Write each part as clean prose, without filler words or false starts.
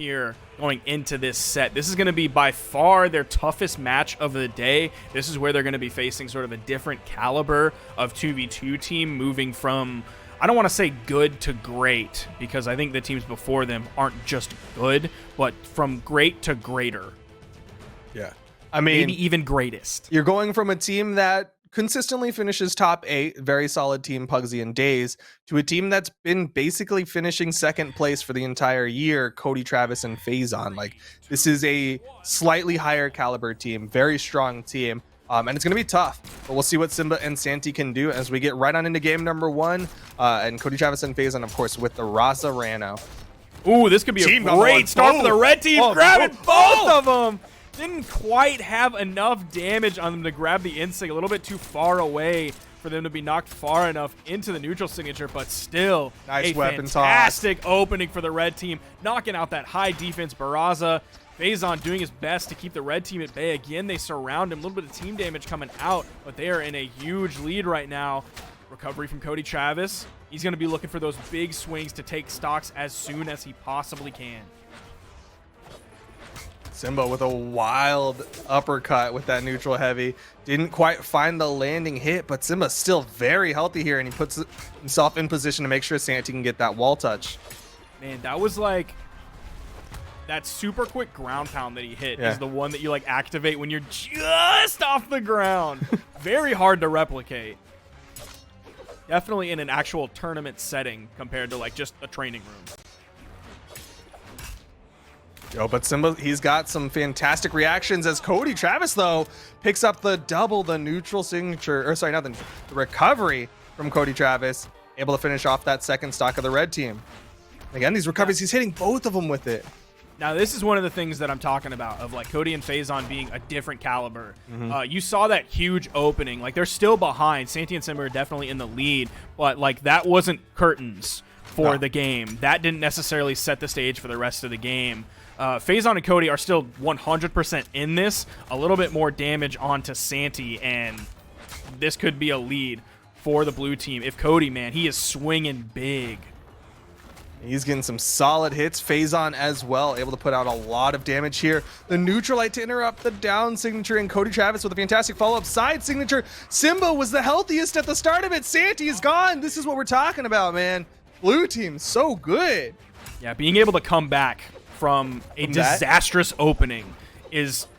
here going into this set. This is going to be by far their toughest match of the day. This is where they're going to be facing sort of a different caliber of 2v2 team, moving from, I don't want to say good to great, because I think the teams before them aren't just good, but from great to greater. Yeah. I mean, maybe even greatest. You're going from a team that consistently finishes top 8, very solid team, Pugsy and Days, to a team that's been basically finishing second place for the entire year, Cody, Travis, and Phazon. Like, this is a slightly higher caliber team, very strong team, and it's going to be tough. But we'll see what Simba and Santy can do as we get right on into game number 1, and Cody, Travis, and Phazon, of course, with the Rasa Rano. Ooh, this could be a great start for the red team, grabbing both of them. Didn't quite have enough damage on them to grab the insig, a little bit too far away for them to be knocked far enough into the neutral signature, but still nice weapon toss. Fantastic opening for the red team, knocking out that high defense Barraza. Phazon doing his best to keep the red team at bay. Again, they surround him, a little bit of team damage coming out, but they are in a huge lead right now. Recovery from Cody Travis. He's going to be looking for those big swings to take stocks as soon as he possibly can. Simba with a wild uppercut with that neutral heavy. Didn't quite find the landing hit, but Simba's still very healthy here, and he puts himself in position to make sure Santy can get that wall touch. Man, that was like... that super quick ground pound that he hit is the one that you like activate when you're just off the ground. Very hard to replicate. Definitely in an actual tournament setting compared to like just a training room. Yo, but Simba, he's got some fantastic reactions as Cody Travis, though, picks up the double, the neutral signature, or sorry, not the recovery from Cody Travis, able to finish off that second stock of the red team. Again, these recoveries, he's hitting both of them with it. Now, this is one of the things that I'm talking about, of like Cody and Phazon being a different caliber. You saw that huge opening. Like, they're still behind. Santy and Simba are definitely in the lead, but like that wasn't curtains for the game. That didn't necessarily set the stage for the rest of the game. Phazon and Cody are still 100% in this. A little bit more damage onto Santy, and this could be a lead for the blue team. If Cody, man, he is swinging big. He's getting some solid hits. Phazon as well, able to put out a lot of damage here. The neutral light to interrupt the down signature, and Cody Travis with a fantastic follow-up side signature. Simba was the healthiest at the start of it. Santy is gone. This is what we're talking about, man. Blue team, so good. Yeah, being able to come back from a disastrous opening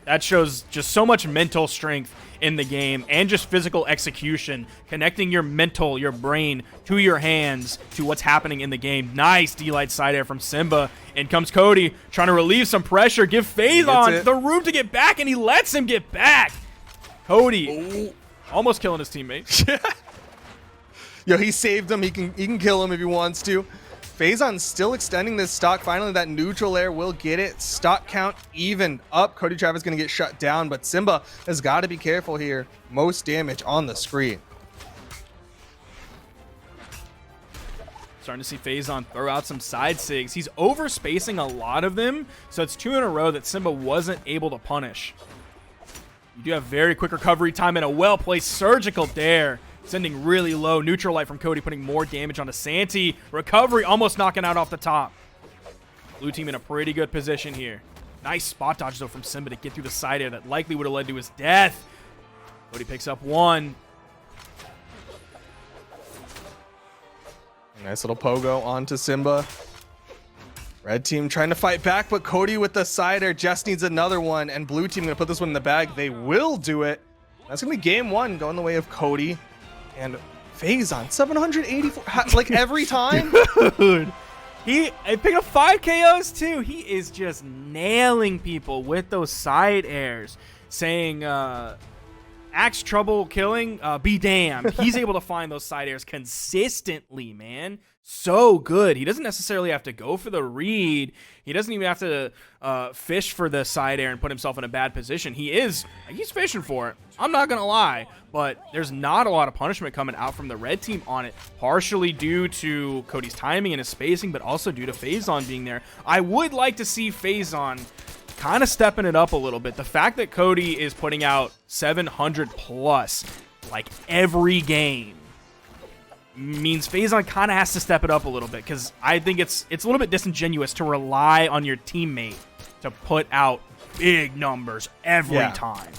that shows just so much mental strength in the game and just physical execution, connecting your mental, your brain to your hands to what's happening in the game. Nice D-light side air from Simba. In comes Cody, trying to relieve some pressure, give Phazon the room to get back, and he lets him get back. Cody almost killing his teammate. Yo, he saved him. He can kill him if he wants to. Phazon still extending this stock. Finally, that neutral air will get it. Stock count even up. Cody Travis going to get shut down, but Simba has got to be careful here. Most damage on the screen. Starting to see Phazon throw out some side sigs. He's overspacing a lot of them, so it's 2 in a row that Simba wasn't able to punish. You do have very quick recovery time and a well-placed surgical dare. Sending really low. Neutral light from Cody, putting more damage onto Santy. Recovery almost knocking out off the top. Blue team in a pretty good position here. Nice spot dodge, though, from Simba to get through the side air that likely would have led to his death. Cody picks up 1. Nice little pogo onto Simba. Red team trying to fight back, but Cody with the side air just needs another one, and blue team going to put this one in the bag. They will do it. That's going to be game 1 going the way of Cody. And Phazon, 784, like every time. Dude, he picked up 5 KOs too. He is just nailing people with those side airs, saying, axe trouble killing, be damned. He's able to find those side airs consistently, man. So good. He doesn't necessarily have to go for the read. He doesn't even have to fish for the side air and put himself in a bad position. He's fishing for it. I'm not going to lie, but there's not a lot of punishment coming out from the red team on it, partially due to Cody's timing and his spacing, but also due to Phazon being there. I would like to see Phazon kind of stepping it up a little bit. The fact that Cody is putting out 700 plus like every game means Phazon kind of has to step it up a little bit, because I think it's a little bit disingenuous to rely on your teammate to put out big numbers every time.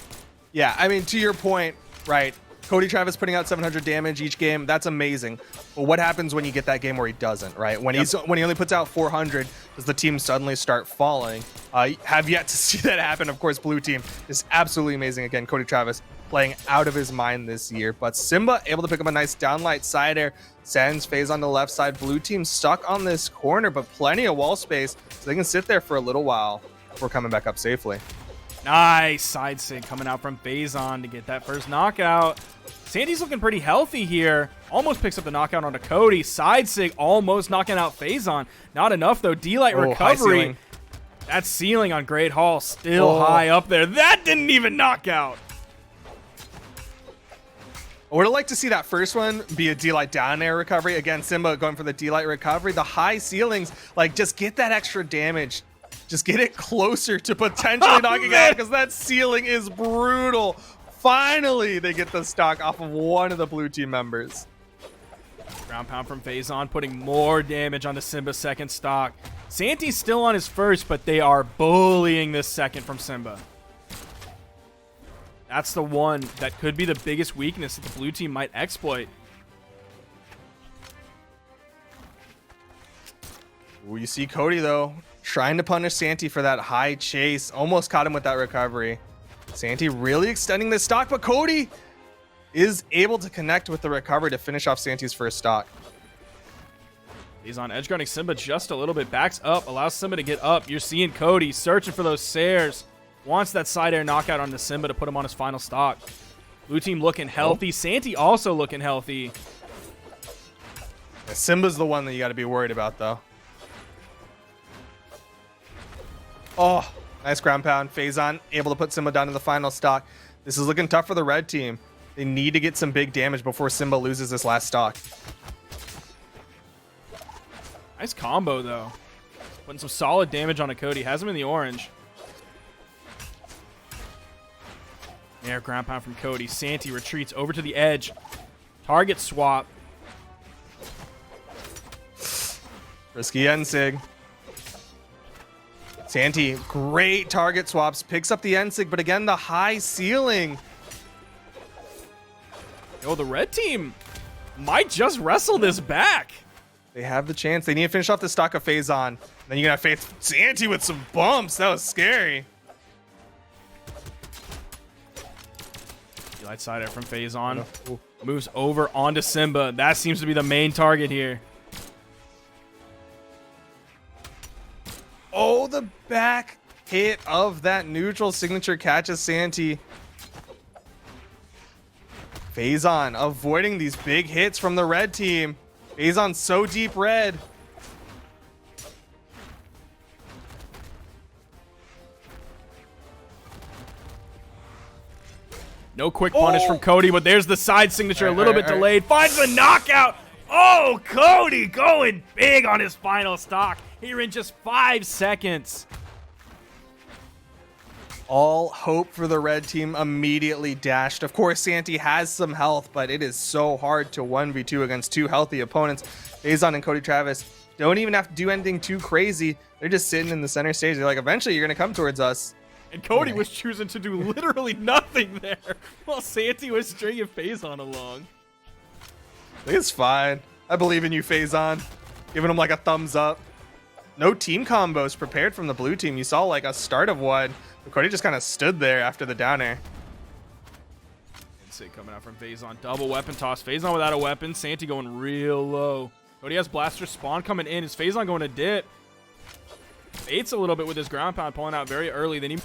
Yeah, I mean, to your point, right, Cody Travis putting out 700 damage each game, that's amazing. But what happens when you get that game where he doesn't, right? When when he only puts out 400, does the team suddenly start falling? Have yet to see that happen. Of course, blue team is absolutely amazing. Again, Cody Travis playing out of his mind this year. But Simba able to pick up a nice downlight side air, sends Phase on the left side. Blue team stuck on this corner, but plenty of wall space, so they can sit there for a little while before coming back up safely. Nice side sig coming out from Phazon to get that first knockout. Santy's looking pretty healthy here. Almost picks up the knockout onto Cody. Side sig almost knocking out Phazon. Not enough though. D-Light recovery. That ceiling on Great Hall still high up there. That didn't even knock out. I would have liked to see that first one be a D-Light down air recovery. Again, Simba going for the D-Light recovery. The high ceilings, like, just get that extra damage. Just get it closer to potentially knocking out, because that ceiling is brutal. Finally, they get the stock off of one of the blue team members. Ground pound from Phazon, putting more damage onto Simba's second stock. Santy's still on his first, but they are bullying this second from Simba. That's the one that could be the biggest weakness that the blue team might exploit. Ooh, you see Cody, though, trying to punish Santy for that high chase. Almost caught him with that recovery. Santy really extending this stock, but Cody is able to connect with the recovery to finish off Santy's first stock. He's on edge guarding Simba just a little bit. Backs up, allows Simba to get up. You're seeing Cody searching for those Sares. Wants that side air knockout onto Simba to put him on his final stock. Blue team looking healthy. Santy also looking healthy. Yeah, Simba's the one that you got to be worried about, though. Oh, nice ground pound. Phazon able to put Simba down to the final stock. This is looking tough for the red team. They need to get some big damage before Simba loses this last stock. Nice combo, though. Putting some solid damage on a Cody. Has him in the orange. Air ground pound from Cody. Santy retreats over to the edge. Target swap. Risky Ensig. Santy, great target swaps. Picks up the Ensig, but again, the high ceiling. Yo, the red team might just wrestle this back. They have the chance. They need to finish off the stock of Phazon. Then you're going to have Faith Santy with some bumps. That was scary. Light side air from Phazon. Moves over onto Simba. That seems to be the main target here. Oh, the back hit of that neutral signature catches Santy. Phazon avoiding these big hits from the red team. Phazon so deep red. No quick punish from Cody, but there's the side signature, a little bit delayed. Finds the knockout. Oh, Cody going big on his final stock here in just 5 seconds. All hope for the red team immediately dashed. Of course, Santy has some health, but it is so hard to 1v2 against two healthy opponents. Phazon and Cody Travis don't even have to do anything too crazy. They're just sitting in the center stage. They're like, eventually you're going to come towards us. And Cody was choosing to do literally nothing there while Santy was stringing Phazon along. I think it's fine. I believe in you, Phazon. Giving him like a thumbs up. No team combos prepared from the blue team. You saw like a start of one. But Cody just kind of stood there after the down air. Insig coming out from Phazon. Double weapon toss. Phazon without a weapon. Santy going real low. Cody has blaster spawn coming in. Is Phazon going to dip? Baits a little bit with his ground pound, pulling out very early. Then he...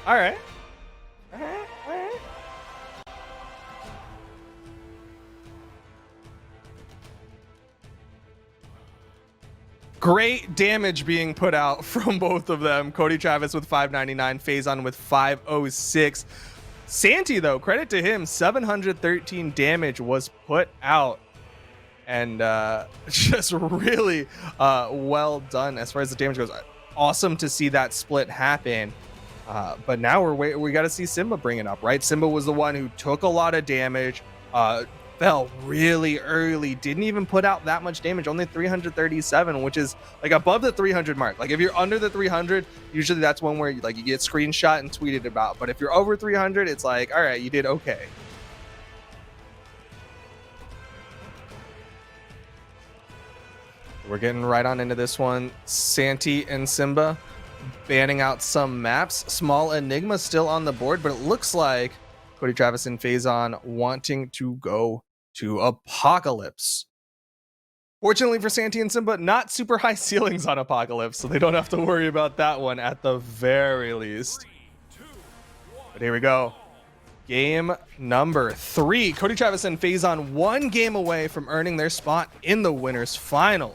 All right. Great damage being put out from both of them. Cody Travis with 599, Phazon with 506. Santy, though, credit to him, 713 damage was put out. And just really well done as far as the damage goes. Awesome to see that split happen. But now we got to see Simba bring it up, right? Simba was the one who took a lot of damage, fell really early, didn't even put out that much damage, only 337, which is like above the 300 mark. Like if you're under the 300, usually that's one where you get screenshot and tweeted about. But if you're over 300, it's like, all right, you did okay. We're getting right on into this one. Santy and Simba banning out some maps. Small Enigma still on the board, but it looks like Cody Travis and Phazon wanting to go to Apocalypse. Fortunately for Santy and Simba, not super high ceilings on Apocalypse, so they don't have to worry about that one at the very least. But here we go. Game number 3. Cody Travis and Phazon 1 game away from earning their spot in the winners final.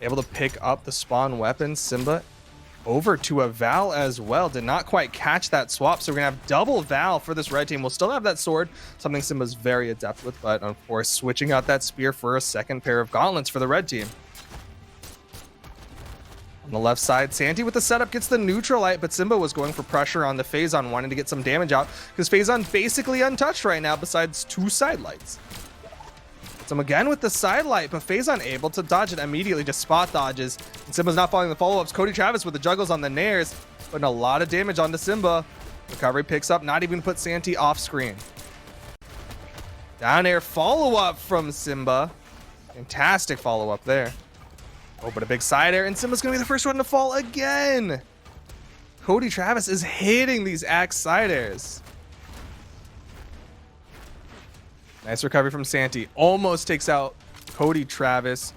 Able to pick up the spawn weapon. Simba over to a Val as well. Did not quite catch that swap, so we're gonna have double Val for this red team. We'll still have that sword, something Simba's very adept with, but of course switching out that spear for a second pair of gauntlets for the red team. On the left side, Santy with the setup gets the neutral light, but Simba was going for pressure on the Phazon, wanting to get some damage out, because Phazon basically untouched right now besides 2 side lights. Him again with the side light, but Phazon able to dodge it immediately, just spot dodges, and Simba's not following the follow-ups. Cody Travis with the juggles on the nairs, putting a lot of damage onto Simba. Recovery picks up, not even put Santy off screen. Down air follow-up from Simba. Fantastic follow-up there. Oh, but a big side air, and Simba's gonna be the first one to fall again. Cody Travis is hitting these axe side airs. Nice recovery from Santy. Almost takes out Cody Travis.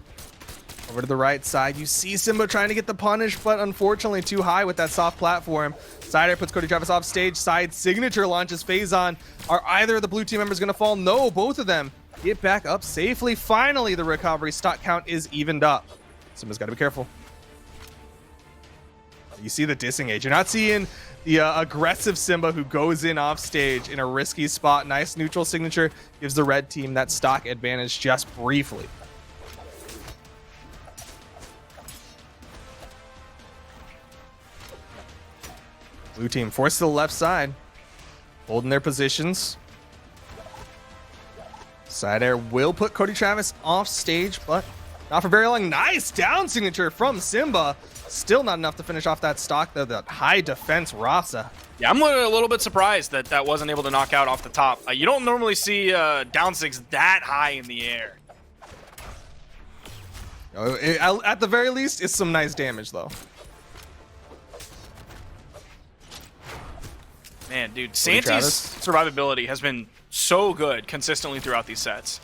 Over to the right side. You see Simba trying to get the punish, but unfortunately too high with that soft platform. Side air puts Cody Travis off stage. Side signature launches Phazon. Are either of the blue team members going to fall? No, both of them get back up safely. Finally, the recovery stock count is evened up. Simba's got to be careful. You see the disengage. You're not seeing the aggressive Simba who goes in off stage in a risky spot. Nice neutral signature. Gives the red team that stock advantage just briefly. Blue team forced to the left side. Holding their positions. Side air will put Cody Travis off stage, but not for very long. Nice down signature from Simba. Still not enough to finish off that stock, though. That high defense Rasa. Yeah, I'm a little bit surprised that that wasn't able to knock out off the top. You don't normally see down sigs that high in the air. At the very least, it's some nice damage, though. Man, dude, Santy's survivability has been so good consistently throughout these sets.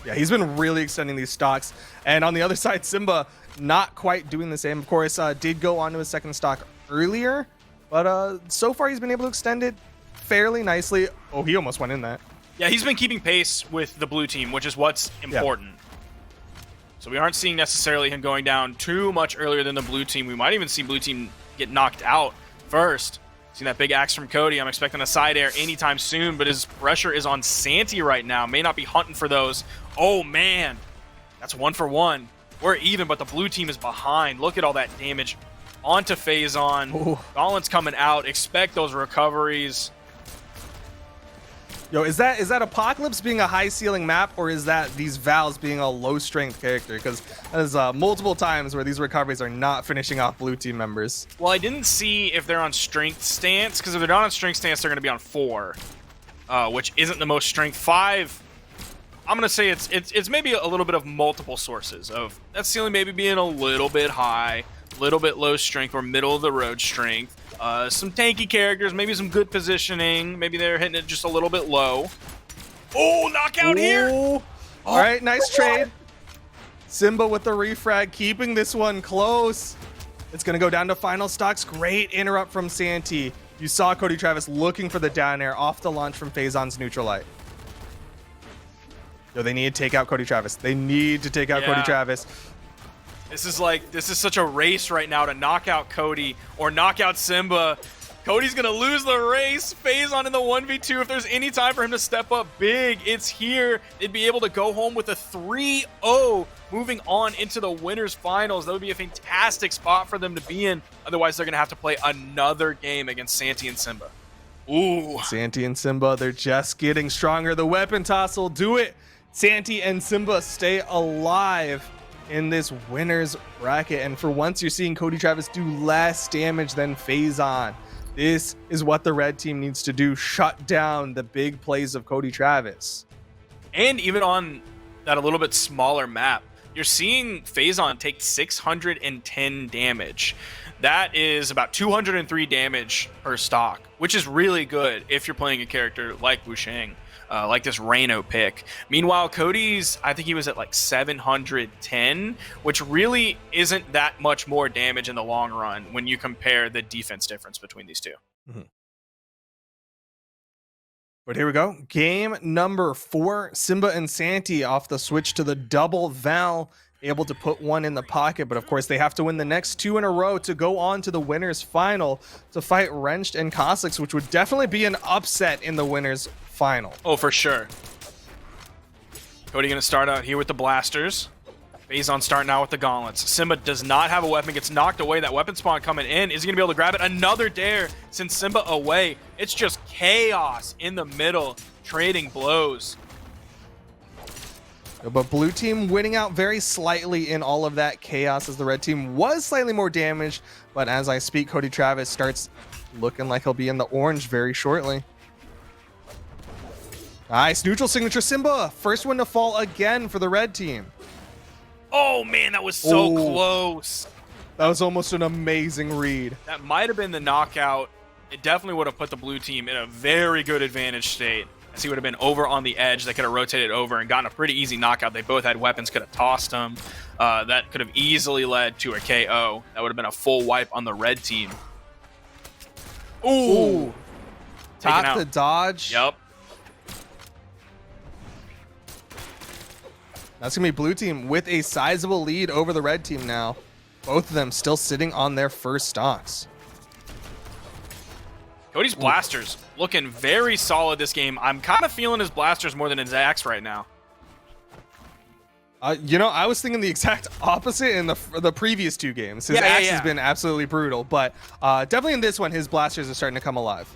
Yeah, he's been really extending these stocks. And on the other side, Simba not quite doing the same. Of course, did go on to his second stock earlier, but so far he's been able to extend it fairly nicely. Oh, he almost went in that. Yeah, he's been keeping pace with the blue team, which is what's important. Yeah. So we aren't seeing necessarily him going down too much earlier than the blue team. We might even see blue team get knocked out first. Seeing that big axe from Cody. I'm expecting a side air anytime soon, but his pressure is on Santy right now. May not be hunting for those. Oh, man. That's 1 for 1. We're even, but the blue team is behind. Look at all that damage onto Phazon. Gauntlets coming out. Expect those recoveries. Yo, is that Apocalypse being a high ceiling map, or is that these Vals being a low strength character? Because there's multiple times where these recoveries are not finishing off blue team members. Well, I didn't see if they're on strength stance, because if they're not on strength stance, they're going to be on 4, which isn't the most strength. 5, I'm going to say it's maybe a little bit of multiple sources of that ceiling maybe being a little bit high, a little bit low strength, or middle of the road strength. Some tanky characters, maybe some good positioning. Maybe they're hitting it just a little bit low. Oh, knockout here! All right, nice trade. Simba with the refrag, keeping this one close. It's going to go down to final stocks. Great interrupt from Santy. You saw Cody Travis looking for the down air off the launch from Phazon's neutral light. Yo, they need to take out Cody Travis. They need to take out Cody Travis. This is such a race right now to knock out Cody or knock out Simba. Cody's going to lose the race. Phazon in the 1v2. If there's any time for him to step up big, it's here. They'd be able to go home with a 3-0, moving on into the winners finals. That would be a fantastic spot for them to be in. Otherwise, they're going to have to play another game against Santy and Simba. Ooh. Santy and Simba, they're just getting stronger. The weapon toss will do it. Santy and Simba stay alive in this winners bracket. And for once, you're seeing Cody Travis do less damage than Phazon. This is what the red team needs to do. Shut down the big plays of Cody Travis. And even on that a little bit smaller map, you're seeing Phazon take 610 damage. That is about 203 damage per stock, which is really good if you're playing a character like Wusheng, like this Reno pick. Meanwhile, Cody's, I think he was at like 710, which really isn't that much more damage in the long run when you compare the defense difference between these two. Mm-hmm. But here we go. Game number 4. Simba and Santy off the switch to the double Val. Able to put one in the pocket, but of course they have to win the next 2 in a row to go on to the winners final to fight Wrenched and Cossacks, which would definitely be an upset in the winners final. Oh, for sure. Cody gonna start out here with the blasters. Phazon starting out with the gauntlets. Simba does not have a weapon, gets knocked away. That weapon spawn coming in. Is he gonna be able to grab it? Another dare sends Simba away. It's just chaos in the middle, trading blows. But blue team winning out very slightly in all of that chaos, as the red team was slightly more damaged. But as I speak, Cody Travis starts looking like he'll be in the orange very shortly. Nice neutral signature Simba. First one to fall again for the red team. Oh man, that was so close. That was almost an amazing read. That might have been the knockout. It definitely would have put the blue team in a very good advantage state, as he would have been over on the edge. They could have rotated over and gotten a pretty easy knockout. They both had weapons, could have tossed them. That could have easily led to a KO. That would have been a full wipe on the red team. Ooh. Top the dodge. Yep. That's going to be blue team with a sizable lead over the red team now. Both of them still sitting on their first stocks. Cody's blasters looking very solid this game. I'm kind of feeling his blasters more than his axe right now. You know, I was thinking the exact opposite in the previous 2 games. His axe has been absolutely brutal, but definitely in this one, his blasters are starting to come alive.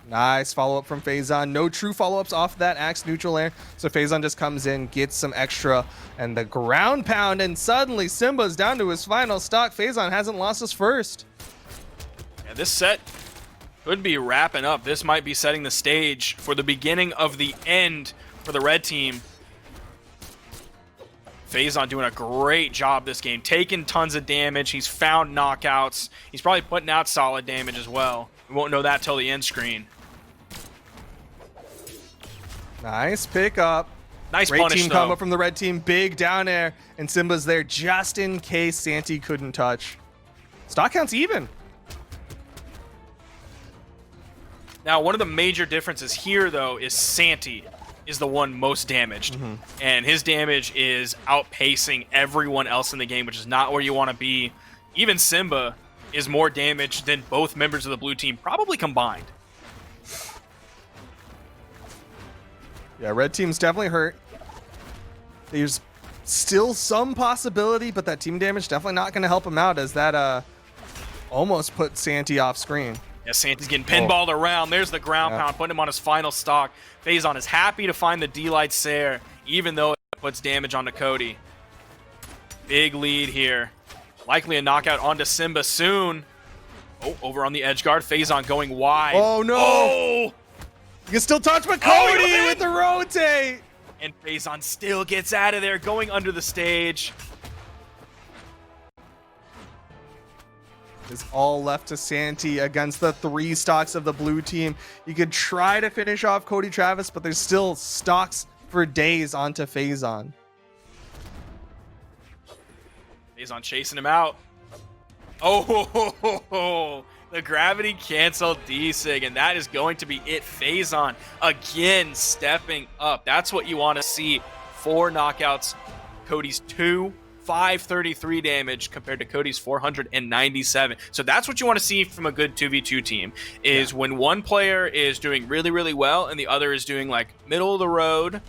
Nice follow-up from Phazon. No true follow-ups off that axe neutral air. So Phazon just comes in, gets some extra, and the ground pound, and suddenly Simba's down to his final stock. Phazon hasn't lost his first. Yeah, this set could be wrapping up. This might be setting the stage for the beginning of the end for the red team. Phazon doing a great job this game, taking tons of damage. He's found knockouts. He's probably putting out solid damage as well. We won't know that till the end screen. Nice pickup. Nice great punish, team though. combo from the red team. Big down air, and Simba's there just in case Santy couldn't touch. Stock count's even. Now, one of the major differences here, though, is Santy is the one most damaged. And his damage is outpacing everyone else in the game, which is not where you want to be. Even Simba is more damaged than both members of the blue team, probably combined. Yeah, red team's definitely hurt. There's still some possibility, but that team damage definitely not going to help him out, as that almost put Santy off screen. Yeah, Santy's getting pinballed around. There's the ground pound, putting him on his final stock. Phazon is happy to find the D-Light Sair, even though it puts damage onto Cody. Big lead here. Likely a knockout onto Simba soon. Oh, over on the edge guard. Phazon going wide. Oh, no. Oh! You can still touch, but Cody with the rotate. And Phazon still gets out of there, going under the stage. Is all left to Santy against the 3 stocks of the blue team. You could try to finish off Cody Travis, but there's still stocks for days onto Phazon. Phazon chasing him out. Oh, the gravity cancel D-Sig, and that is going to be it. Phazon again stepping up. That's what you want to see. 4 knockouts. Cody's 2 533 damage compared to Cody's 497. So that's what you want to see from a good 2v2 team, is when one player is doing really, really well and the other is doing like middle of the road,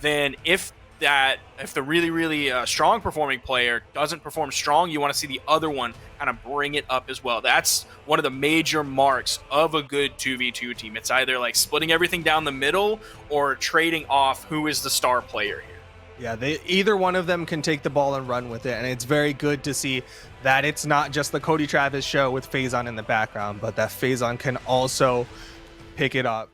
then if the really, really strong performing player doesn't perform strong, you want to see the other one kind of bring it up as well. That's one of the major marks of a good 2v2 team. It's either like splitting everything down the middle or trading off who is the star player here. Yeah, either one of them can take the ball and run with it, and it's very good to see that it's not just the Cody Travis show with Phazon in the background, but that Phazon can also pick it up.